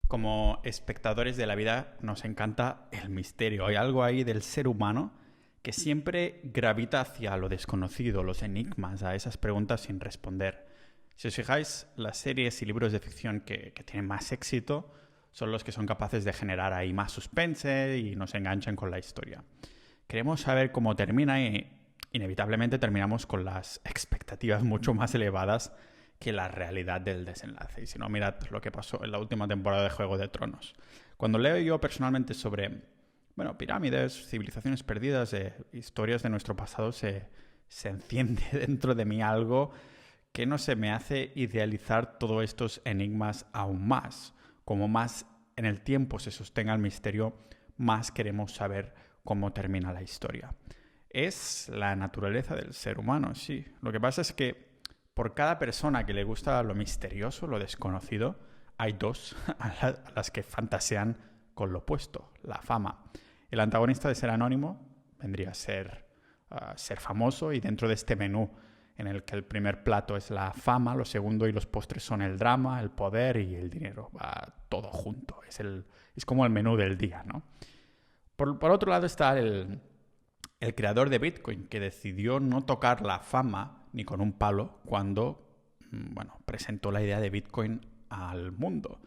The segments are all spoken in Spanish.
Como espectadores de la vida nos encanta el misterio. Hay algo ahí del ser humano que siempre gravita hacia lo desconocido, los enigmas, a esas preguntas sin responder. Si os fijáis, las series y libros de ficción que tienen más éxito son los que son capaces de generar ahí más suspense y nos enganchan con la historia. Queremos saber cómo termina y inevitablemente terminamos con las expectativas mucho más elevadas que la realidad del desenlace. Y si no, mirad lo que pasó en la última temporada de Juego de Tronos. Cuando leo yo personalmente sobre pirámides, civilizaciones perdidas, historias de nuestro pasado, se enciende dentro de mí algo que no se me hace idealizar todos estos enigmas aún más. Como más en el tiempo se sostenga el misterio, más queremos saber cómo termina la historia. Es la naturaleza del ser humano, sí. Lo que pasa es que por cada persona que le gusta lo misterioso, lo desconocido, hay dos a las que fantasean con lo opuesto, la fama. El antagonista de ser anónimo vendría a ser famoso, y dentro de este menú en el que el primer plato es la fama, lo segundo y los postres son el drama, el poder y el dinero. Va todo junto, es como el menú del día, ¿no? Por otro lado está el creador de Bitcoin, que decidió no tocar la fama ni con un palo cuando presentó la idea de Bitcoin al mundo.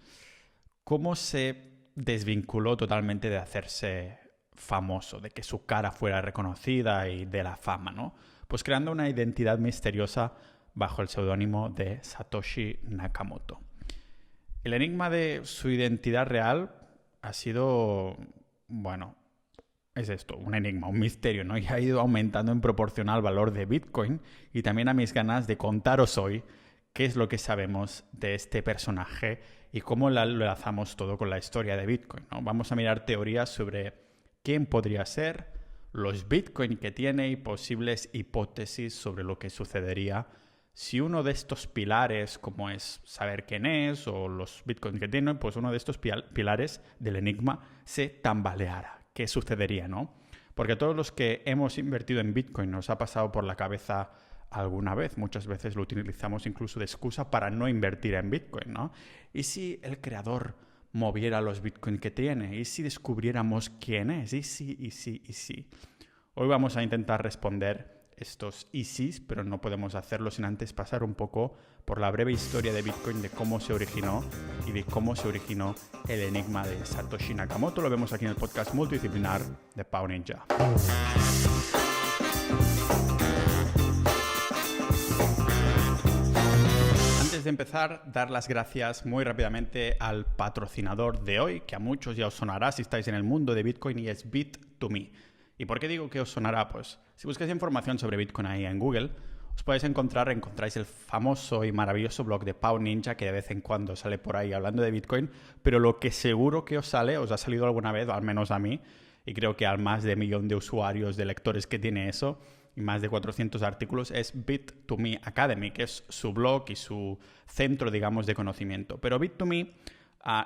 ¿Cómo se desvinculó totalmente de hacerse famoso, de que su cara fuera reconocida y de la fama, ¿no? Pues creando una identidad misteriosa bajo el seudónimo de Satoshi Nakamoto. El enigma de su identidad real ha sido, es esto, un enigma, un misterio, ¿no? Y ha ido aumentando en proporción al valor de Bitcoin y también a mis ganas de contaros hoy qué es lo que sabemos de este personaje y cómo lo enlazamos todo con la historia de Bitcoin, ¿no? Vamos a mirar teorías sobre quién podría ser, los Bitcoin que tiene y posibles hipótesis sobre lo que sucedería si uno de estos pilares, como es saber quién es o los Bitcoin que tiene, pues uno de estos pilares del enigma se tambaleara. ¿Qué sucedería, no? Porque a todos los que hemos invertido en Bitcoin nos ha pasado por la cabeza alguna vez. Muchas veces lo utilizamos incluso de excusa para no invertir en Bitcoin, ¿no? ¿Y si el creador moviera los Bitcoin que tiene? ¿Y si descubriéramos quién es? ¿Y si? Hoy vamos a intentar responder estos ISIS, pero no podemos hacerlo sin antes pasar un poco por la breve historia de Bitcoin, de cómo se originó y de cómo se originó el enigma de Satoshi Nakamoto. Lo vemos aquí en el podcast multidisciplinar de Pau Ninja. Antes de empezar, dar las gracias muy rápidamente al patrocinador de hoy, que a muchos ya os sonará si estáis en el mundo de Bitcoin, y es Bit2Me. ¿Y por qué digo que os sonará? Pues si buscáis información sobre Bitcoin ahí en Google, os podéis encontráis el famoso y maravilloso blog de Pau Ninja, que de vez en cuando sale por ahí hablando de Bitcoin, pero lo que seguro que os ha salido alguna vez, o al menos a mí, y creo que al más de 1 millón de usuarios, de lectores que tiene eso, y más de 400 artículos, es Bit2Me Academy, que es su blog y su centro, digamos, de conocimiento. Pero Bit2Me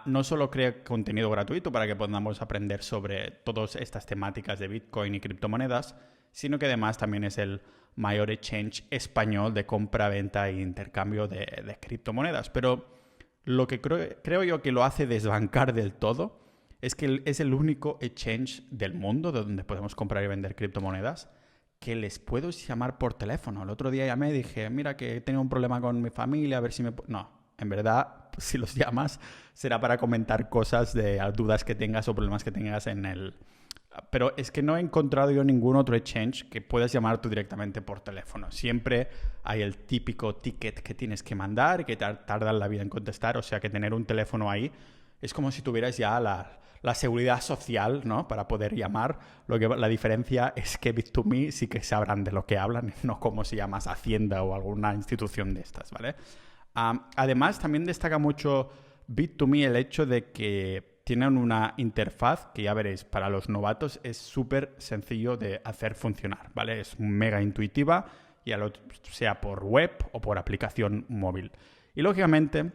no solo crea contenido gratuito para que podamos aprender sobre todas estas temáticas de Bitcoin y criptomonedas, sino que además también es el mayor exchange español de compra, venta e intercambio de criptomonedas. Pero lo que creo yo que lo hace desbancar del todo es que es el único exchange del mundo donde podemos comprar y vender criptomonedas que les puedo llamar por teléfono. El otro día llamé y dije, mira que he tenido un problema con mi familia, a ver si me... No, en verdad, si los llamas será para comentar cosas de dudas que tengas o problemas que tengas en el... Pero es que no he encontrado yo ningún otro exchange que puedas llamar tú directamente por teléfono. Siempre hay el típico ticket que tienes que mandar y que tardan la vida en contestar. O sea que tener un teléfono ahí es como si tuvieras ya la seguridad social, ¿no? Para poder llamar. La diferencia es que Bit2Me sí que sabrán de lo que hablan, no como si llamas Hacienda o alguna institución de estas, ¿vale? Además, también destaca mucho Bit2Me el hecho de que tienen una interfaz que, ya veréis, para los novatos es súper sencillo de hacer funcionar, ¿vale? Es mega intuitiva, sea por web o por aplicación móvil. Y lógicamente,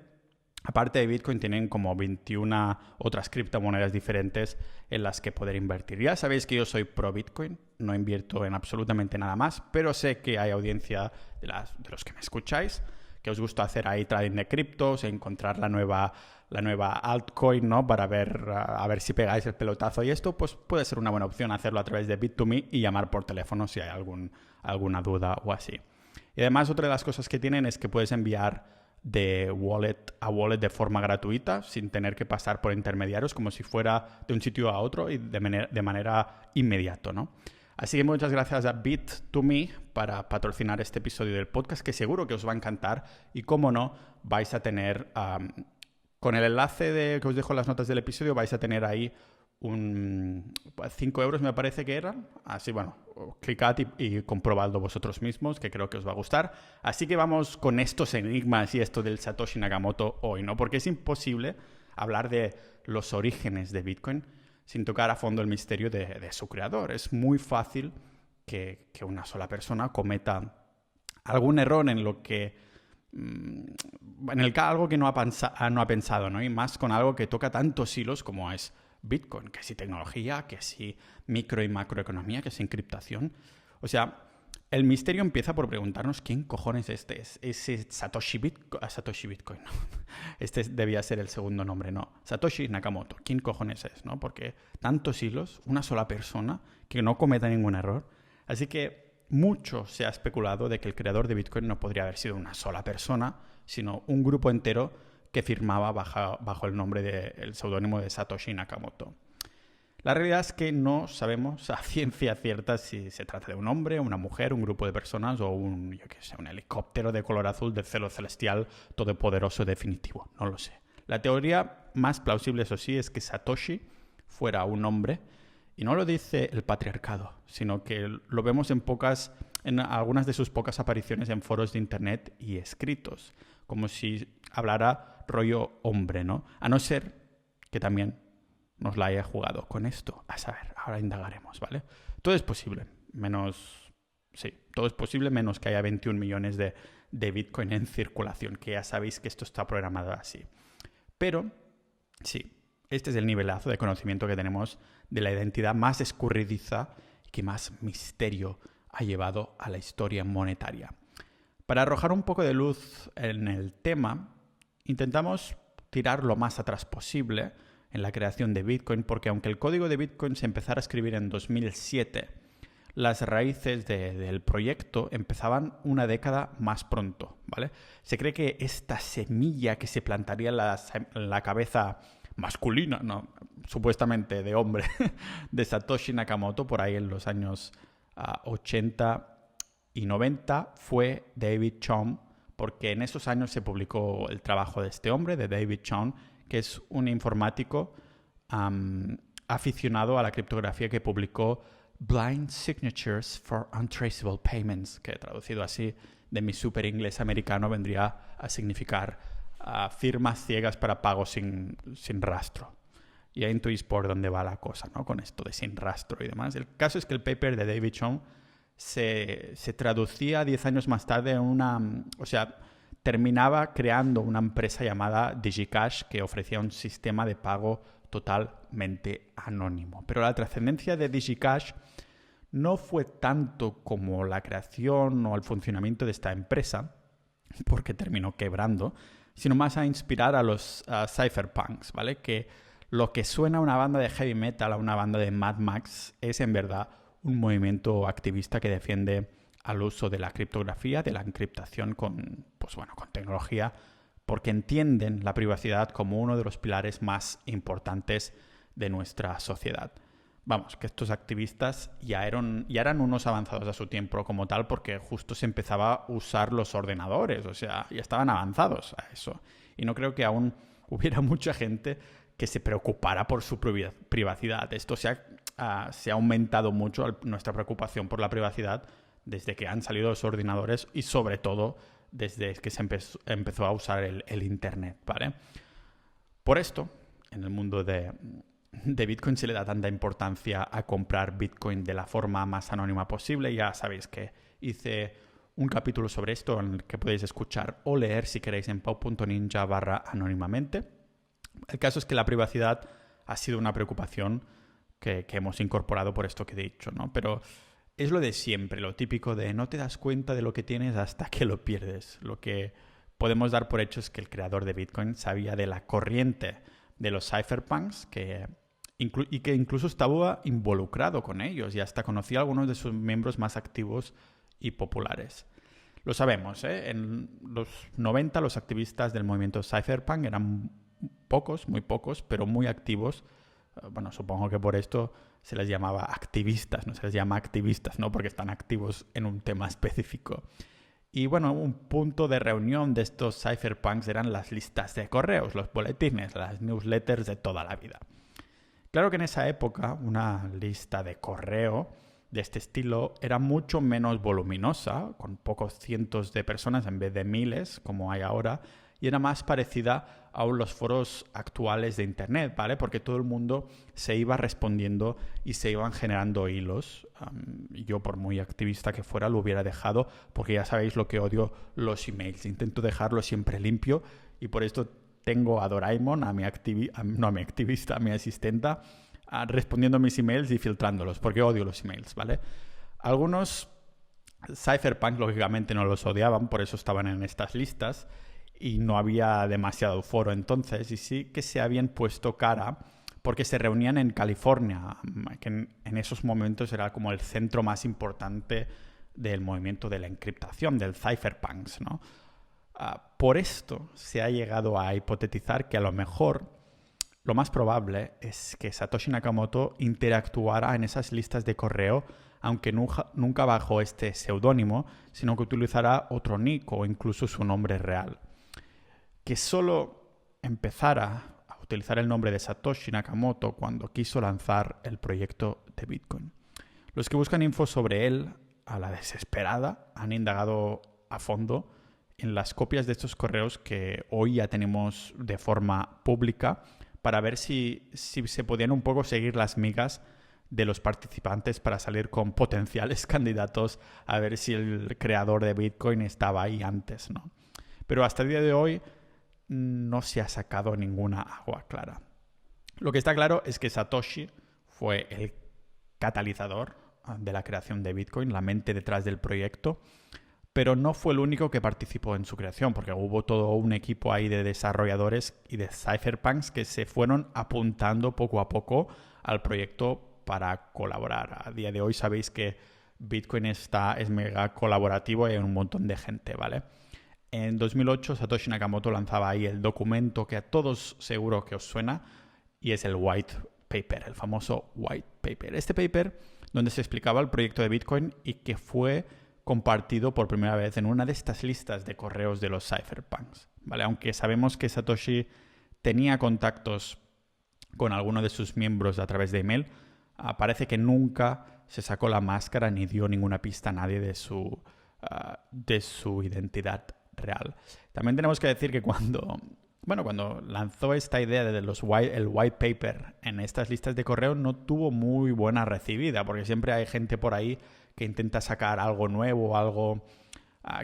aparte de Bitcoin, tienen como 21 otras criptomonedas diferentes en las que poder invertir. Ya sabéis que yo soy pro Bitcoin, no invierto en absolutamente nada más, pero sé que hay audiencia de los que me escucháis que os gusta hacer ahí trading de criptos, encontrar la nueva la nueva altcoin, ¿no? Para ver, a ver si pegáis el pelotazo. Y esto pues puede ser una buena opción hacerlo a través de Bit2Me y llamar por teléfono si hay alguna duda o así. Y además otra de las cosas que tienen es que puedes enviar de wallet a wallet de forma gratuita sin tener que pasar por intermediarios, como si fuera de un sitio a otro y de manera inmediata, ¿no? Así que muchas gracias a Bit2Me para patrocinar este episodio del podcast, que seguro que os va a encantar y, como no, vais a tener, con el enlace que os dejo en las notas del episodio, vais a tener ahí 5 euros me parece que eran. Así, bueno, clicad y comprobadlo vosotros mismos, que creo que os va a gustar. Así que vamos con estos enigmas y esto del Satoshi Nakamoto hoy, ¿no? Porque es imposible hablar de los orígenes de Bitcoin sin tocar a fondo el misterio de su creador. Es muy fácil que una sola persona cometa algún error en lo que algo que no ha pensado, ¿no? Y más con algo que toca tantos hilos como es Bitcoin, que si tecnología, que si micro y macroeconomía, que si encriptación. O sea, el misterio empieza por preguntarnos quién cojones es Satoshi Bitcoin. ¿No? Este debía ser el segundo nombre, no. Satoshi Nakamoto. ¿Quién cojones es? ¿No? Porque tantos hilos, una sola persona que no cometa ningún error. Así que mucho se ha especulado de que el creador de Bitcoin no podría haber sido una sola persona, sino un grupo entero que firmaba bajo el nombre el seudónimo de Satoshi Nakamoto. La realidad es que no sabemos a ciencia cierta si se trata de un hombre, una mujer, un grupo de personas o un helicóptero de color azul del cielo celestial todopoderoso definitivo. No lo sé. La teoría más plausible, eso sí, es que Satoshi fuera un hombre, y no lo dice el patriarcado, sino que lo vemos en algunas de sus pocas apariciones en foros de internet y escritos, como si hablara rollo hombre, ¿no? A no ser que también nos la haya jugado con esto. A saber, ahora indagaremos, ¿vale? Todo es posible, todo es posible menos que haya 21 millones de Bitcoin en circulación, que ya sabéis que esto está programado así. Pero, sí, este es el nivelazo de conocimiento que tenemos de la identidad más escurridiza y que más misterio ha llevado a la historia monetaria. Para arrojar un poco de luz en el tema, intentamos tirar lo más atrás posible en la creación de Bitcoin, porque aunque el código de Bitcoin se empezara a escribir en 2007, las raíces del proyecto empezaban una década más pronto, ¿vale? Se cree que esta semilla que se plantaría en la cabeza masculina, no, supuestamente de hombre, de Satoshi Nakamoto, por ahí en los años 80 y 90, fue David Chaum, porque en esos años se publicó el trabajo de este hombre, de David Chaum, que es un informático aficionado a la criptografía, que publicó Blind Signatures for Untraceable Payments, que traducido así de mi super inglés americano vendría a significar firmas ciegas para pagos sin rastro. Ya intuís por dónde va la cosa, ¿no? Con esto de sin rastro y demás. El caso es que el paper de David Chaum se traducía 10 años más tarde en terminaba creando una empresa llamada DigiCash que ofrecía un sistema de pago totalmente anónimo. Pero la trascendencia de DigiCash no fue tanto como la creación o el funcionamiento de esta empresa, porque terminó quebrando, sino más a inspirar a los cypherpunks, ¿vale? Que lo que suena a una banda de heavy metal, a una banda de Mad Max, es en verdad un movimiento activista que defiende al uso de la criptografía, de la encriptación con tecnología, porque entienden la privacidad como uno de los pilares más importantes de nuestra sociedad. Vamos, que estos activistas ya eran unos avanzados a su tiempo como tal, porque justo se empezaba a usar los ordenadores, o sea, ya estaban avanzados a eso. Y no creo que aún hubiera mucha gente que se preocupara por su privacidad. Esto se ha aumentado mucho, nuestra preocupación por la privacidad, desde que han salido los ordenadores y sobre todo desde que se empezó a usar el Internet, ¿vale? Por esto, en el mundo de Bitcoin se le da tanta importancia a comprar Bitcoin de la forma más anónima posible. Ya sabéis que hice un capítulo sobre esto en el que podéis escuchar o leer si queréis en pau.ninja/anónimamente. El caso es que la privacidad ha sido una preocupación que hemos incorporado por esto que he dicho, ¿no? Pero es lo de siempre, lo típico de no te das cuenta de lo que tienes hasta que lo pierdes. Lo que podemos dar por hechos que el creador de Bitcoin sabía de la corriente de los cypherpunks y que incluso estaba involucrado con ellos y hasta conocía a algunos de sus miembros más activos y populares. Lo sabemos, ¿eh? En los 90 los activistas del movimiento cypherpunk eran pocos, muy pocos, pero muy activos. Bueno, supongo que por esto se les llamaba activistas, no se les llama activistas, ¿no? Porque están activos en un tema específico. Y bueno, un punto de reunión de estos cypherpunks eran las listas de correos, los boletines, las newsletters de toda la vida. Claro que en esa época una lista de correo de este estilo era mucho menos voluminosa, con pocos cientos de personas en vez de miles, como hay ahora, y era más parecida a los foros actuales de Internet, ¿vale? Porque todo el mundo se iba respondiendo y se iban generando hilos. Yo, por muy activista que fuera, lo hubiera dejado, porque ya sabéis lo que odio los emails. Intento dejarlo siempre limpio y por esto tengo a Doraemon, a mi asistenta, respondiendo a mis emails y filtrándolos, porque odio los emails, ¿vale? Algunos cypherpunks, lógicamente, no los odiaban, por eso estaban en estas listas y no había demasiado foro entonces, y sí que se habían puesto cara porque se reunían en California, que en esos momentos era como el centro más importante del movimiento de la encriptación, del cypherpunks, ¿no? Por esto se ha llegado a hipotetizar que a lo mejor lo más probable es que Satoshi Nakamoto interactuara en esas listas de correo, aunque nunca bajo este seudónimo, sino que utilizará otro nick o incluso su nombre real. Que solo empezara a utilizar el nombre de Satoshi Nakamoto cuando quiso lanzar el proyecto de Bitcoin. Los que buscan info sobre él, a la desesperada, han indagado a fondo en las copias de estos correos que hoy ya tenemos de forma pública para ver si se podían un poco seguir las migas de los participantes para salir con potenciales candidatos a ver si el creador de Bitcoin estaba ahí antes, ¿no? Pero hasta el día de hoy no se ha sacado ninguna agua clara. Lo que está claro es que Satoshi fue el catalizador de la creación de Bitcoin, la mente detrás del proyecto, pero no fue el único que participó en su creación, porque hubo todo un equipo ahí de desarrolladores y de cypherpunks que se fueron apuntando poco a poco al proyecto para colaborar. A día de hoy sabéis que Bitcoin es mega colaborativo y hay un montón de gente, ¿vale? En 2008 Satoshi Nakamoto lanzaba ahí el documento que a todos seguro que os suena y es el White Paper, el famoso White Paper. Este paper donde se explicaba el proyecto de Bitcoin y que fue compartido por primera vez en una de estas listas de correos de los cypherpunks, ¿vale? Aunque sabemos que Satoshi tenía contactos con alguno de sus miembros a través de email, parece que nunca se sacó la máscara ni dio ninguna pista a nadie de su identidad real. También tenemos que decir que cuando lanzó esta idea de el white paper en estas listas de correo no tuvo muy buena recibida, porque siempre hay gente por ahí que intenta sacar algo nuevo, algo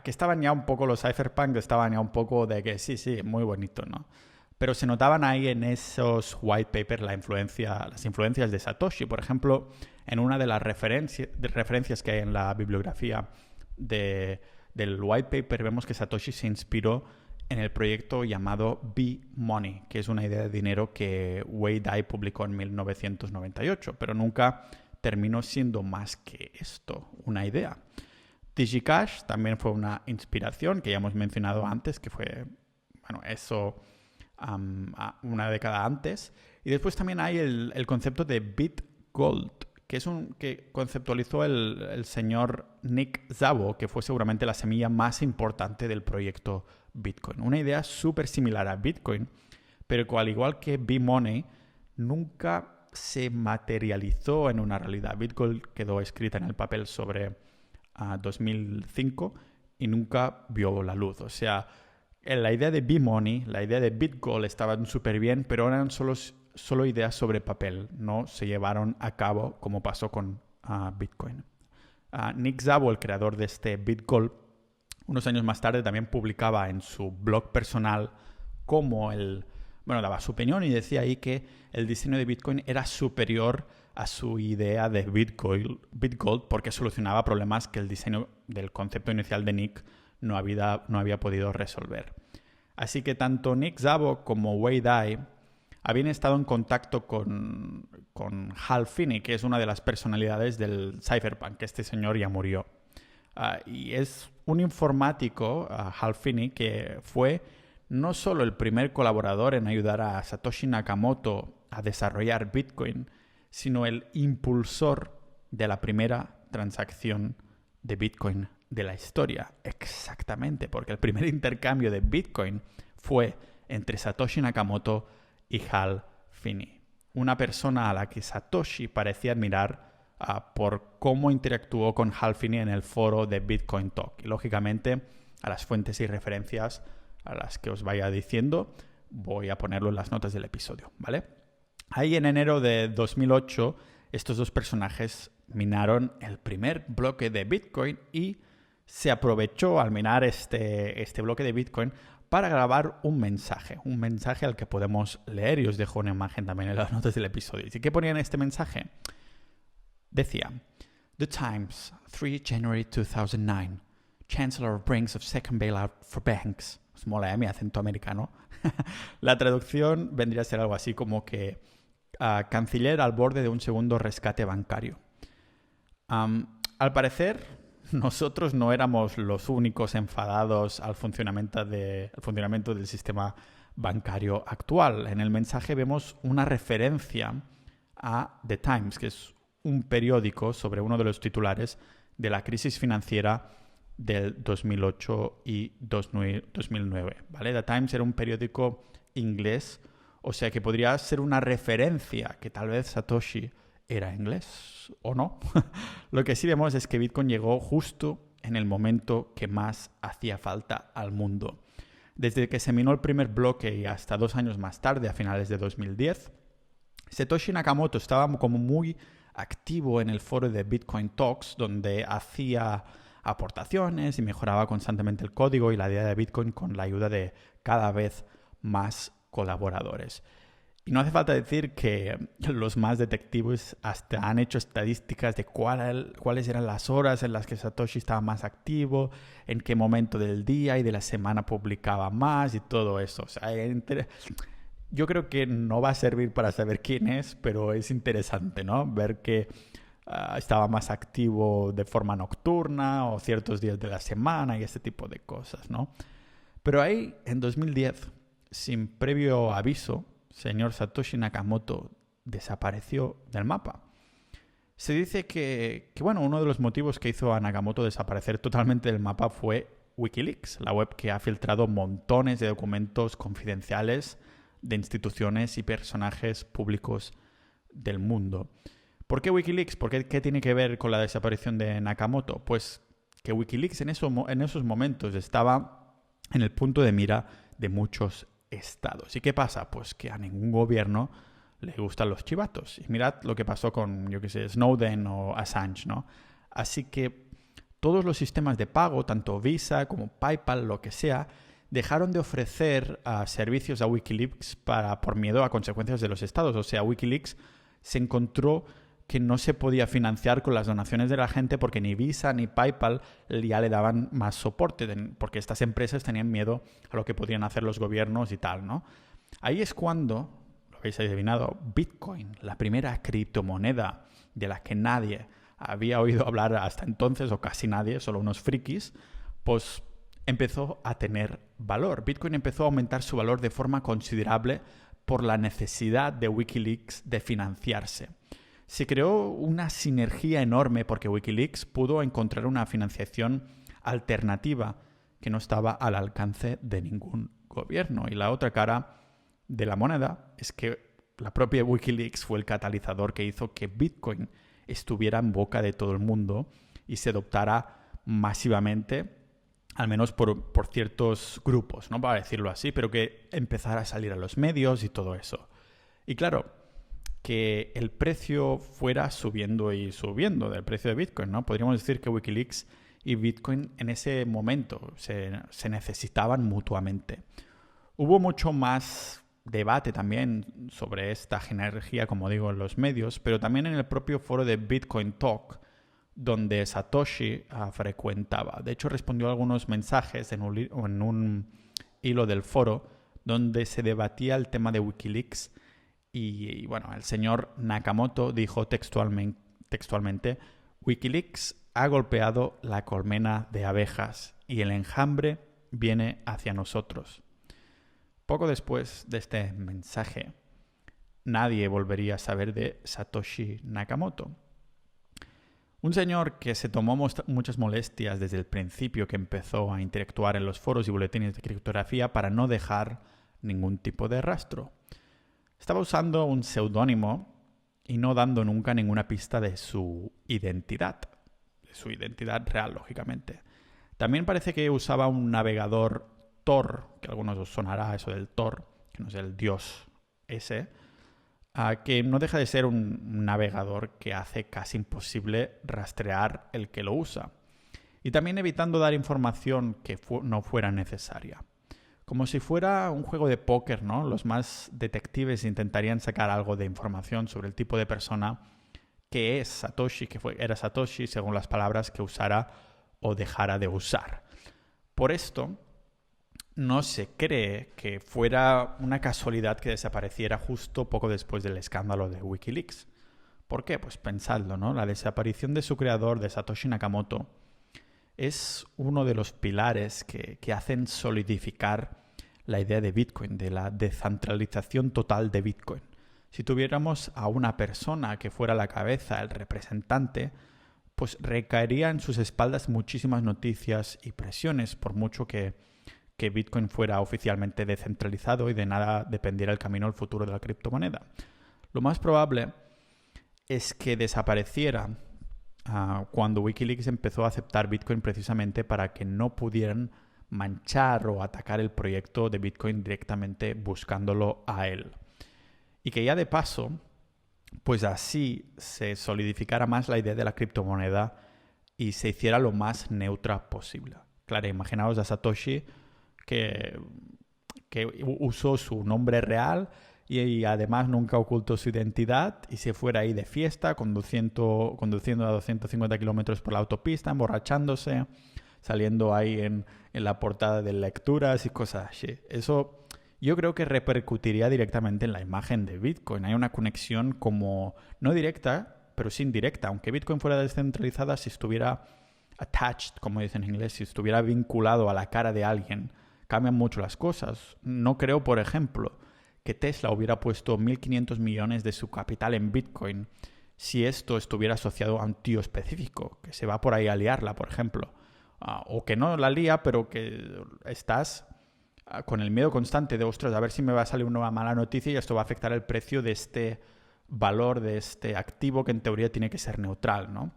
que estaban ya un poco, los cypherpunks estaban ya un poco de que sí, muy bonito, ¿no? Pero se notaban ahí en esos white papers las influencias de Satoshi. Por ejemplo, en una de las referencias que hay en la bibliografía del white paper vemos que Satoshi se inspiró en el proyecto llamado B-Money, que es una idea de dinero que Wei Dai publicó en 1998, pero nunca terminó siendo más que esto, una idea. DigiCash también fue una inspiración que ya hemos mencionado antes, que fue, una década antes. Y después también hay el concepto de BitGold, que conceptualizó el señor Nick Szabo, que fue seguramente la semilla más importante del proyecto Bitcoin. Una idea súper similar a Bitcoin, pero que al igual que B-Money, nunca se materializó en una realidad. BitGold quedó escrita en el papel sobre 2005 y nunca vio la luz. O sea, la idea de B-Money, la idea de BitGold estaban súper bien, pero eran solo ideas sobre papel, no se llevaron a cabo como pasó con Bitcoin. Nick Szabo, el creador de este BitGold, unos años más tarde también publicaba en su blog personal cómo daba su opinión y decía ahí que el diseño de Bitcoin era superior a su idea de BitGold porque solucionaba problemas que el diseño del concepto inicial de Nick no había podido resolver. Así que tanto Nick Szabo como Wei Dai habían estado en contacto con Hal Finney, que es una de las personalidades del cypherpunk, que este señor ya murió. Y es un informático, Hal Finney, que fue no solo el primer colaborador en ayudar a Satoshi Nakamoto a desarrollar Bitcoin, sino el impulsor de la primera transacción de Bitcoin de la historia. Exactamente, porque el primer intercambio de Bitcoin fue entre Satoshi Nakamoto y Hal Finney, una persona a la que Satoshi parecía admirar por cómo interactuó con Hal Finney en el foro de Bitcoin Talk. Y lógicamente, a las fuentes y referencias a las que os vaya diciendo, voy a ponerlo en las notas del episodio, ¿vale? Ahí en enero de 2008, estos dos personajes minaron el primer bloque de Bitcoin y se aprovechó al minar este bloque de Bitcoin para grabar un mensaje al que podemos leer, y os dejo una imagen también en las notas del episodio. ¿Y qué ponía en este mensaje? Decía: The Times, 3 January 2009. Chancellor brings of second bailout for banks. Os mola, mi acento americano. La traducción vendría a ser algo así como que canciller al borde de un segundo rescate bancario. Al parecer, nosotros no éramos los únicos enfadados al funcionamiento del sistema bancario actual. En el mensaje vemos una referencia a The Times, que es un periódico sobre uno de los titulares de la crisis financiera del 2008 y 2009, ¿vale? The Times era un periódico inglés, o sea que podría ser una referencia que tal vez Satoshi era inglés o no. Lo que sí vemos es que Bitcoin llegó justo en el momento que más hacía falta al mundo. Desde que se minó el primer bloque y hasta 2 años más tarde, a finales de 2010, Satoshi Nakamoto estaba como muy activo en el foro de Bitcoin Talks, donde hacía aportaciones y mejoraba constantemente el código y la idea de Bitcoin con la ayuda de cada vez más colaboradores. Y no hace falta decir que los más detectives hasta han hecho estadísticas de cuáles eran las horas en las que Satoshi estaba más activo, en qué momento del día y de la semana publicaba más y todo eso. O sea, yo creo que no va a servir para saber quién es, pero es interesante, ¿no? Ver que estaba más activo de forma nocturna o ciertos días de la semana y este tipo de cosas, ¿no? Pero ahí, en 2010, sin previo aviso, señor Satoshi Nakamoto desapareció del mapa. Se dice que uno de los motivos que hizo a Nakamoto desaparecer totalmente del mapa fue Wikileaks, la web que ha filtrado montones de documentos confidenciales de instituciones y personajes públicos del mundo. ¿Por qué Wikileaks? ¿Qué tiene que ver con la desaparición de Nakamoto? Pues que Wikileaks en esos momentos estaba en el punto de mira de muchos estados. ¿Y qué pasa? Pues que a ningún gobierno le gustan los chivatos. Y mirad lo que pasó con, Snowden o Assange, ¿no? Así que todos los sistemas de pago, tanto Visa como PayPal, lo que sea, dejaron de ofrecer servicios a Wikileaks por miedo a consecuencias de los estados. O sea, Wikileaks se encontró que no se podía financiar con las donaciones de la gente porque ni Visa ni PayPal ya le daban más soporte, porque estas empresas tenían miedo a lo que podrían hacer los gobiernos y tal, ¿no? Ahí es cuando, lo habéis adivinado, Bitcoin, la primera criptomoneda de la que nadie había oído hablar hasta entonces, o casi nadie, solo unos frikis, pues empezó a tener valor. Bitcoin empezó a aumentar su valor de forma considerable por la necesidad de Wikileaks de financiarse. Se creó una sinergia enorme porque Wikileaks pudo encontrar una financiación alternativa que no estaba al alcance de ningún gobierno. Y la otra cara de la moneda es que la propia Wikileaks fue el catalizador que hizo que Bitcoin estuviera en boca de todo el mundo y se adoptara masivamente, al menos por ciertos grupos, ¿no? Para decirlo así, pero que empezara a salir a los medios y todo eso. Y claro, que el precio fuera subiendo y subiendo del precio de Bitcoin, ¿no? Podríamos decir que Wikileaks y Bitcoin en ese momento se necesitaban mutuamente. Hubo mucho más debate también sobre esta sinergia, como digo, en los medios, pero también en el propio foro de Bitcoin Talk, donde Satoshi frecuentaba. De hecho, respondió a algunos mensajes en un hilo del foro donde se debatía el tema de Wikileaks y bueno, el señor Nakamoto dijo textualmente, Wikileaks ha golpeado la colmena de abejas y el enjambre viene hacia nosotros. Poco después de este mensaje, nadie volvería a saber de Satoshi Nakamoto. Un señor que se tomó muchas molestias desde el principio que empezó a interactuar en los foros y boletines de criptografía para no dejar ningún tipo de rastro. Estaba usando un seudónimo y no dando nunca ninguna pista de su identidad real, lógicamente. También parece que usaba un navegador Tor, que a algunos os sonará eso del Tor, que no es el dios ese, que no deja de ser un navegador que hace casi imposible rastrear el que lo usa. Y también evitando dar información que no fuera necesaria. Como si fuera un juego de póker, ¿no? Los más detectives intentarían sacar algo de información sobre el tipo de persona que es Satoshi, era Satoshi según las palabras que usara o dejara de usar. Por esto, no se cree que fuera una casualidad que desapareciera justo poco después del escándalo de Wikileaks. ¿Por qué? Pues pensadlo, ¿no? La desaparición de su creador, de Satoshi Nakamoto, es uno de los pilares que hacen solidificar la idea de Bitcoin, de la descentralización total de Bitcoin. Si tuviéramos a una persona que fuera la cabeza, el representante, pues recaería en sus espaldas muchísimas noticias y presiones, por mucho que Bitcoin fuera oficialmente descentralizado y de nada dependiera el camino al futuro de la criptomoneda. Lo más probable es que desapareciera cuando Wikileaks empezó a aceptar Bitcoin precisamente para que no pudieran manchar o atacar el proyecto de Bitcoin directamente buscándolo a él. Y que ya de paso, pues así se solidificara más la idea de la criptomoneda y se hiciera lo más neutra posible. Claro, imaginaos a Satoshi que usó su nombre real y además nunca ocultó su identidad y se fuera ahí de fiesta conduciendo a 250 kilómetros por la autopista, emborrachándose, saliendo ahí en la portada de lecturas y cosas así. Eso yo creo que repercutiría directamente en la imagen de Bitcoin. Hay una conexión como no directa, pero sí indirecta. Aunque Bitcoin fuera descentralizada, si estuviera attached, como dicen en inglés, si estuviera vinculado a la cara de alguien, cambian mucho las cosas. No creo, por ejemplo, que Tesla hubiera puesto 1.500 millones de su capital en Bitcoin si esto estuviera asociado a un tío específico, que se va por ahí a liarla, por ejemplo. O que no la lía, pero que estás con el miedo constante de, ostras, a ver si me va a salir una mala noticia y esto va a afectar el precio de este valor, de este activo que en teoría tiene que ser neutral, ¿no?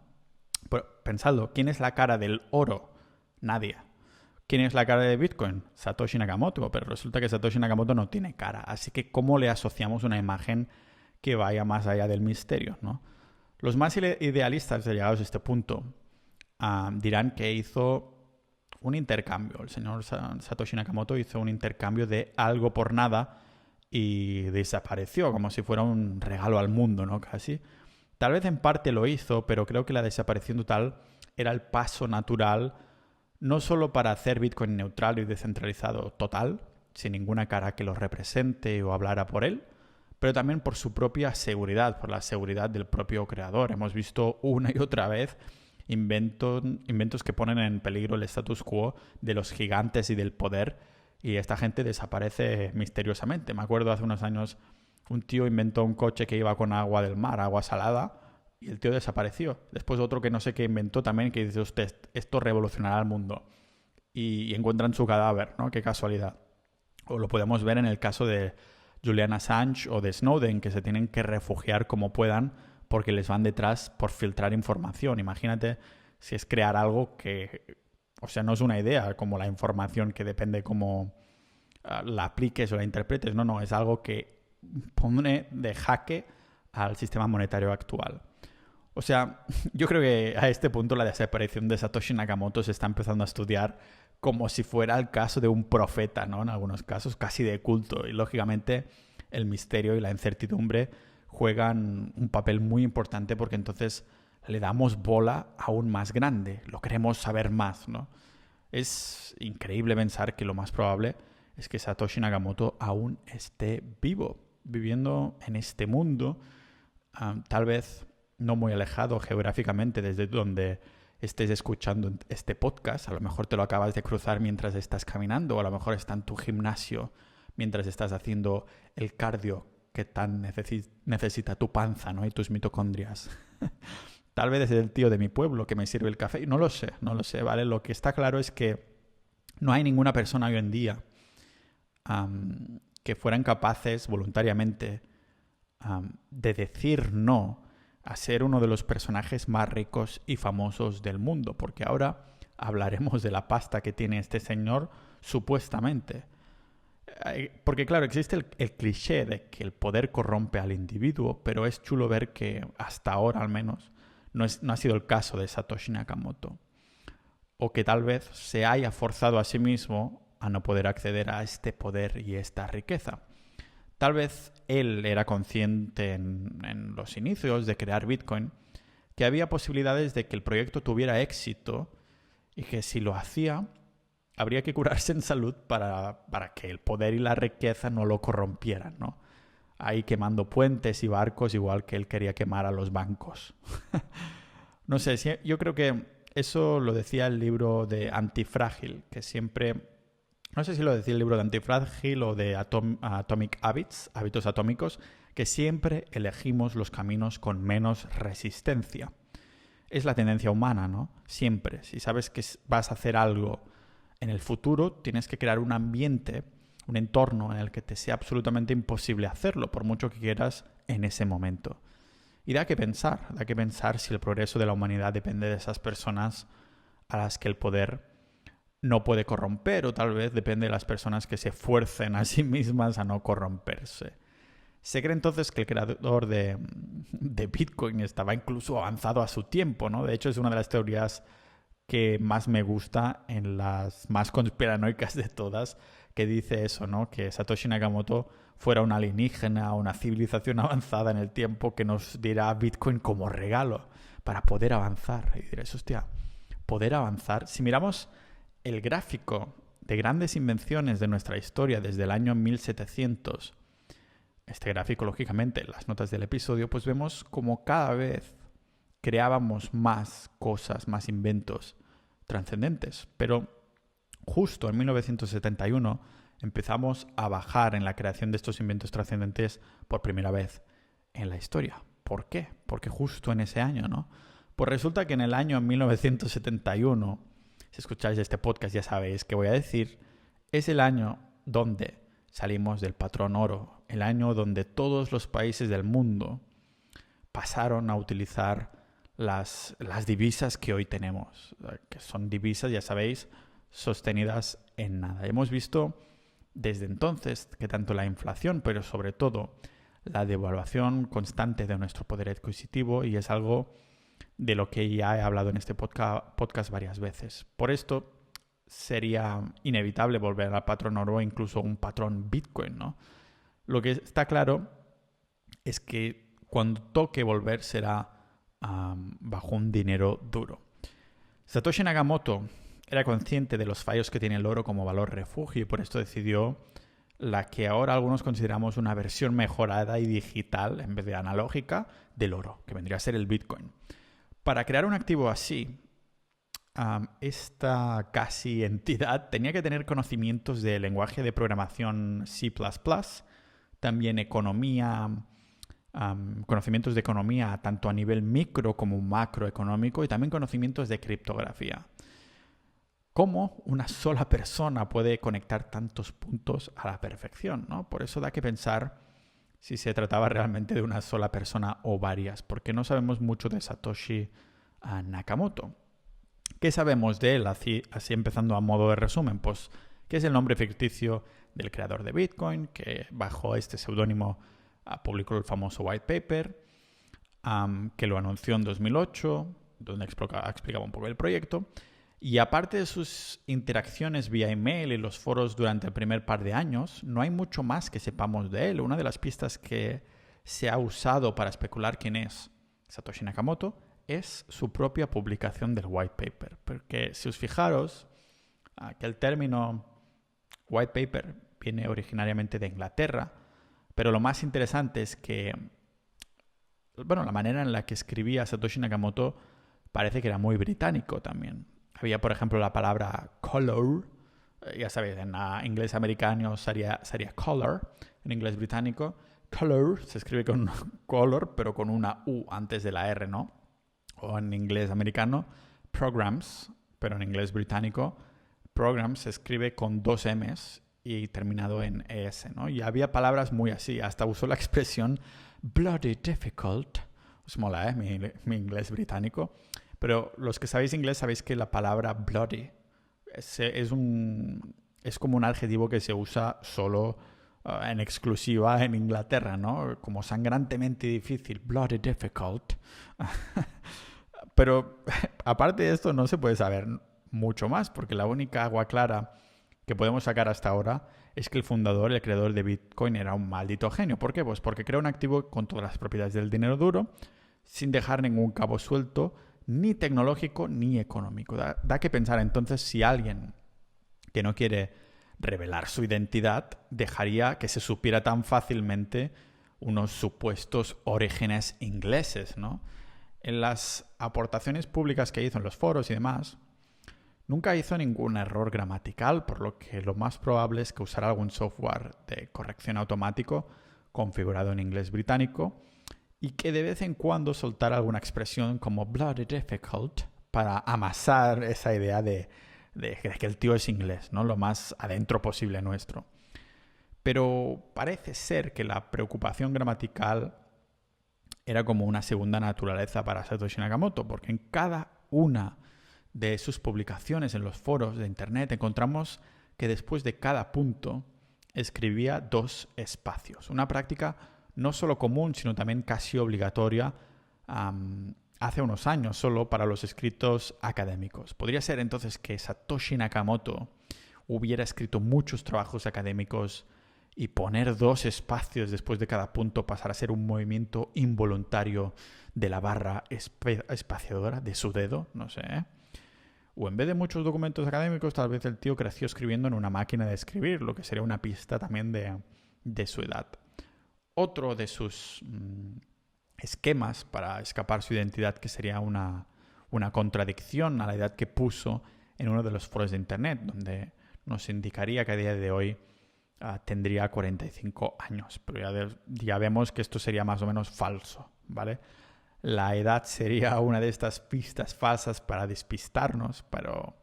Pero pensadlo, ¿quién es la cara del oro? Nadie. ¿Quién es la cara de Bitcoin? Satoshi Nakamoto, pero resulta que Satoshi Nakamoto no tiene cara. Así que, ¿cómo le asociamos una imagen que vaya más allá del misterio, ¿no? Los más idealistas, llegados a este punto, dirán que hizo un intercambio. El señor Satoshi Nakamoto hizo un intercambio de algo por nada y desapareció, como si fuera un regalo al mundo, ¿no? Casi. Tal vez en parte lo hizo, pero creo que la desaparición total era el paso natural no solo para hacer Bitcoin neutral y descentralizado total, sin ninguna cara que lo represente o hablara por él, pero también por su propia seguridad, por la seguridad del propio creador. Hemos visto una y otra vez inventos que ponen en peligro el status quo de los gigantes y del poder, y esta gente desaparece misteriosamente. Me acuerdo hace unos años un tío inventó un coche que iba con agua del mar, agua salada, y el tío desapareció. Después otro que no sé qué inventó también, que dice, usted, esto revolucionará el mundo. Y encuentran su cadáver, ¿no? Qué casualidad. O lo podemos ver en el caso de Julian Assange o de Snowden, que se tienen que refugiar como puedan porque les van detrás por filtrar información. Imagínate si es crear algo que, o sea, no es una idea como la información que depende cómo la apliques o la interpretes. No, es algo que pone de jaque al sistema monetario actual. O sea, yo creo que a este punto la desaparición de Satoshi Nakamoto se está empezando a estudiar como si fuera el caso de un profeta, ¿no? En algunos casos, casi de culto. Y lógicamente el misterio y la incertidumbre juegan un papel muy importante porque entonces le damos bola aún más grande. Lo queremos saber más, ¿no? Es increíble pensar que lo más probable es que Satoshi Nakamoto aún esté vivo, viviendo en este mundo, tal vez no muy alejado geográficamente desde donde estés escuchando este podcast. A lo mejor te lo acabas de cruzar mientras estás caminando, o a lo mejor está en tu gimnasio mientras estás haciendo el cardio que tan necesita tu panza, ¿no? Y tus mitocondrias. Tal vez es el tío de mi pueblo que me sirve el café. No lo sé, ¿vale? Lo que está claro es que no hay ninguna persona hoy en día que fueran capaces voluntariamente de decir no a ser uno de los personajes más ricos y famosos del mundo, porque ahora hablaremos de la pasta que tiene este señor supuestamente. Porque claro, existe el cliché de que el poder corrompe al individuo, pero es chulo ver que hasta ahora al menos no ha sido el caso de Satoshi Nakamoto. O que tal vez se haya forzado a sí mismo a no poder acceder a este poder y esta riqueza. Tal vez él era consciente en los inicios de crear Bitcoin que había posibilidades de que el proyecto tuviera éxito y que si lo hacía habría que curarse en salud para que el poder y la riqueza no lo corrompieran, ¿no? Ahí quemando puentes y barcos igual que él quería quemar a los bancos. No sé, yo creo que eso lo decía el libro de Antifrágil, que siempre... No sé si lo decía el libro de Antifrágil o de Atomic Habits, hábitos atómicos, que siempre elegimos los caminos con menos resistencia. Es la tendencia humana, ¿no? Siempre. Si sabes que vas a hacer algo en el futuro, tienes que crear un ambiente, un entorno en el que te sea absolutamente imposible hacerlo, por mucho que quieras en ese momento. Y da que pensar si el progreso de la humanidad depende de esas personas a las que el poder no puede corromper, o tal vez depende de las personas que se fuercen a sí mismas a no corromperse. Se cree entonces que el creador de Bitcoin estaba incluso avanzado a su tiempo, ¿no? De hecho, es una de las teorías que más me gusta, en las más conspiranoicas de todas, que dice eso, ¿no? Que Satoshi Nakamoto fuera un alienígena o una civilización avanzada en el tiempo que nos diera Bitcoin como regalo para poder avanzar. Y diréis, hostia, poder avanzar. Si miramos el gráfico de grandes invenciones de nuestra historia desde el año 1700, este gráfico, lógicamente, en las notas del episodio, pues vemos como cada vez creábamos más cosas, más inventos trascendentes. Pero justo en 1971 empezamos a bajar en la creación de estos inventos trascendentes por primera vez en la historia. ¿Por qué? Porque justo en ese año, ¿no? Pues resulta que en el año 1971, si escucháis este podcast ya sabéis que voy a decir, es el año donde salimos del patrón oro, el año donde todos los países del mundo pasaron a utilizar las divisas que hoy tenemos, que son divisas, ya sabéis, sostenidas en nada. Hemos visto desde entonces que tanto la inflación, pero sobre todo la devaluación constante de nuestro poder adquisitivo, y es algo de lo que ya he hablado en este podcast varias veces. Por esto sería inevitable volver al patrón oro o incluso un patrón Bitcoin, ¿no? Lo que está claro es que cuando toque volver será bajo un dinero duro. Satoshi Nakamoto era consciente de los fallos que tiene el oro como valor refugio y por esto decidió la que ahora algunos consideramos una versión mejorada y digital, en vez de analógica, del oro, que vendría a ser el Bitcoin. Para crear un activo así, esta casi entidad tenía que tener conocimientos de lenguaje de programación C++, también conocimientos de economía tanto a nivel micro como macroeconómico y también conocimientos de criptografía. ¿Cómo una sola persona puede conectar tantos puntos a la perfección, ¿no? Por eso da que pensar si se trataba realmente de una sola persona o varias, porque no sabemos mucho de Satoshi Nakamoto. ¿Qué sabemos de él? Así empezando a modo de resumen, pues que es el nombre ficticio del creador de Bitcoin, que bajo este seudónimo publicó el famoso white paper, que lo anunció en 2008, donde explicaba un poco el proyecto. Y aparte de sus interacciones vía email y los foros durante el primer par de años, no hay mucho más que sepamos de él. Una de las pistas que se ha usado para especular quién es Satoshi Nakamoto es su propia publicación del white paper. Porque si os fijaros, que el término white paper viene originariamente de Inglaterra, pero lo más interesante es que, bueno, la manera en la que escribía Satoshi Nakamoto parece que era muy británico también. Había, por ejemplo, la palabra color, ya sabéis, en inglés americano sería color, en inglés británico. Color se escribe con color, pero con una U antes de la R, ¿no? O en inglés americano, programs, pero en inglés británico, programs se escribe con dos M's y terminado en ES, ¿no? Y había palabras muy así, hasta usó la expresión bloody difficult. Os mola, ¿eh? Mi inglés británico. Pero los que sabéis inglés sabéis que la palabra bloody es como un adjetivo que se usa solo en exclusiva en Inglaterra, ¿no? Como sangrantemente difícil, bloody difficult. Pero aparte de esto no se puede saber mucho más, porque la única agua clara que podemos sacar hasta ahora es que el fundador, el creador de Bitcoin, era un maldito genio. ¿Por qué? Pues porque crea un activo con todas las propiedades del dinero duro, sin dejar ningún cabo suelto, ni tecnológico ni económico. Da que pensar entonces si alguien que no quiere revelar su identidad dejaría que se supiera tan fácilmente unos supuestos orígenes ingleses, ¿no? En las aportaciones públicas que hizo en los foros y demás, nunca hizo ningún error gramatical, por lo que lo más probable es que usara algún software de corrección automático configurado en inglés británico y que de vez en cuando soltara alguna expresión como bloody difficult para amasar esa idea de que el tío es inglés, ¿no? Lo más adentro posible nuestro. Pero parece ser que la preocupación gramatical era como una segunda naturaleza para Satoshi Nakamoto, porque en cada una de sus publicaciones en los foros de internet encontramos que después de cada punto escribía dos espacios. Una práctica no solo común, sino también casi obligatoria hace unos años solo para los escritos académicos. Podría ser entonces que Satoshi Nakamoto hubiera escrito muchos trabajos académicos y poner dos espacios después de cada punto pasar a ser un movimiento involuntario de la barra espaciadora de su dedo, no sé, ¿eh? O en vez de muchos documentos académicos, tal vez el tío creció escribiendo en una máquina de escribir, lo que sería una pista también de su edad. Otro de sus esquemas para escapar su identidad, que sería una contradicción a la edad que puso en uno de los foros de internet, donde nos indicaría que a día de hoy tendría 45 años. Pero ya vemos que esto sería más o menos falso, ¿vale? La edad sería una de estas pistas falsas para despistarnos, pero